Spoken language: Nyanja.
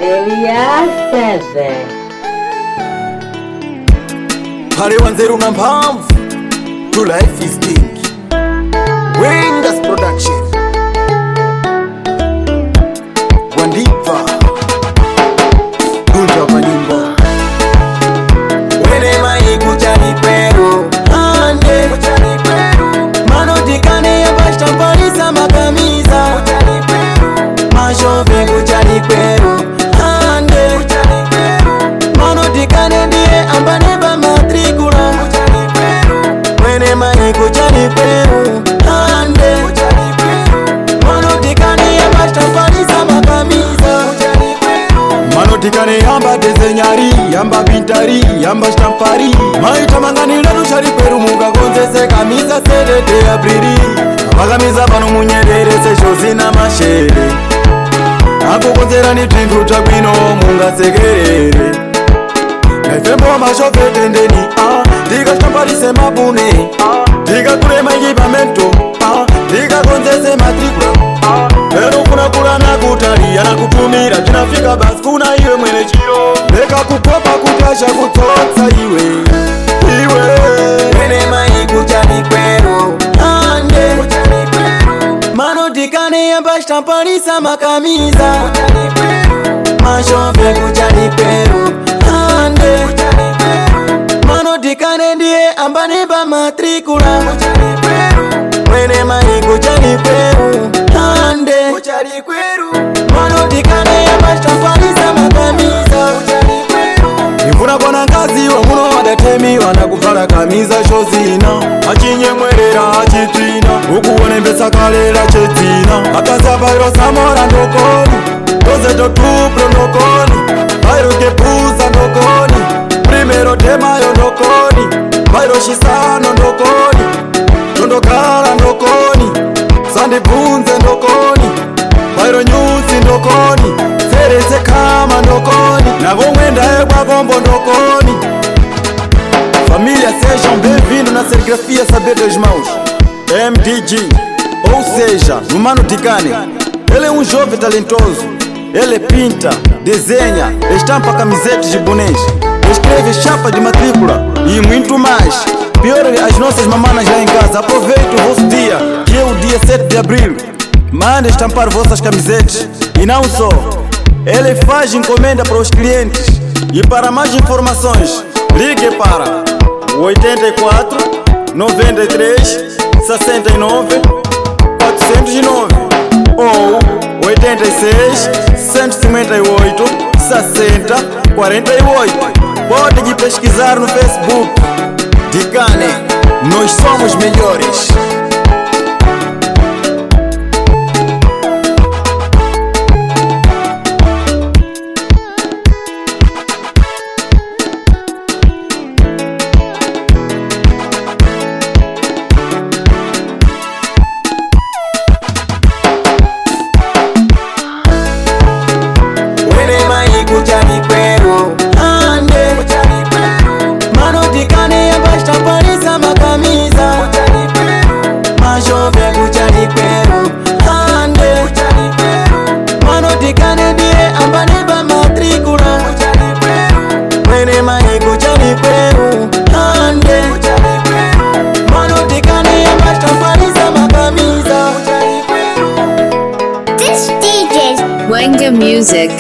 Elias Teve. Pale wanzeru na mpamvu, to life is king. Wingas production. Wandipa Dunja kwa nyimbo. Wene mai kuchani kweru ande kuchani kweru. Mano dikane ya bashta parisa makamiza kuchani kweru. Mashove kuchani kweru ande kuchani kweru. Mano dikane ndiye ambaneba matrikula kuchani kweru. Wene mai kuchani kweru ande kuchani kweru. Mano dikane ya bashta parisa makamiza kuchani kweru. Mano dikane yamba dezenyari yamba bintari yamba stampari. Maita manganile nushari kweru muga gonzese kamisa sedete ya briri. Makamiza pano munyerere se shozi na mashere. Ako konzera ni tindu tabino munga segerere. Naifembo wa mashofe tendeni Diga stampari se mabune Diga kure maigi pamento Diga gonzese matrikula Pero kuna kula na kutari Yana kutumira kinafika basi kuna iwe mwene chiro. Leka kukopa kutasha kutotsa iwe Wene mai kuchani kweru ande kuchani kweru. Mano dikane ya bashta parisa makamiza kuchani kweru. Mashove kuchani kweru ande kuchani kweru. Mano dikane ndiye ambaniba matrikula kuchani kweru. Wene mai kuchani kweru ande kuchani kweru. Mano dikane ya bashta parisa makamiza kuchani kweru. Nifuna kona ngazi wa muno wadatemi wanakufara kamiza shozina. Achinye mwerera achitina ukuone mbesa kalela chetina. Akaza bairo samora ndokoni Roseto tuplo ndokoni Bairo kepuza ndokoni Primero temayo ndokoni Bairo shisano ndokoni Ndokala ndokoni Sandi bunze ndokoni Bairo nyuzi ndokoni Serese kama ndokoni Navo mwenda egwa gombo ndokoni. Família sejam bem-vindos na serigrafia Saber dos Mãos MDG. Ou seja, o Mano Dikane, ele é jovem talentoso. Ele pinta, desenha, estampa camisetas de bonés, escreve chapa de matrícula e muito mais. Pior as nossas mamanas lá em casa. Aproveite o vosso dia, que é o dia 7 de abril. Manda estampar vossas camisetas. E não só, ele faz encomenda para os clientes. E para mais informações, ligue para 84 93 69 409 ou 86 158 60 48. Pode pesquisar no Facebook. Dikane, nós somos melhores. Kuchani kweru ande kuchani kweru. Mano dikane ya bashta parisa makamiza kuchani kweru. Mashove kuchani kweru ande kuchani kweru. Mano dikane ndiye ambaneba matrikula kuchani kweru. Wene mai kuchani kweru ande kuchani kweru. Mano dikane ya bashta parisa makamiza kuchani kweru. This DJ's Wenga Music.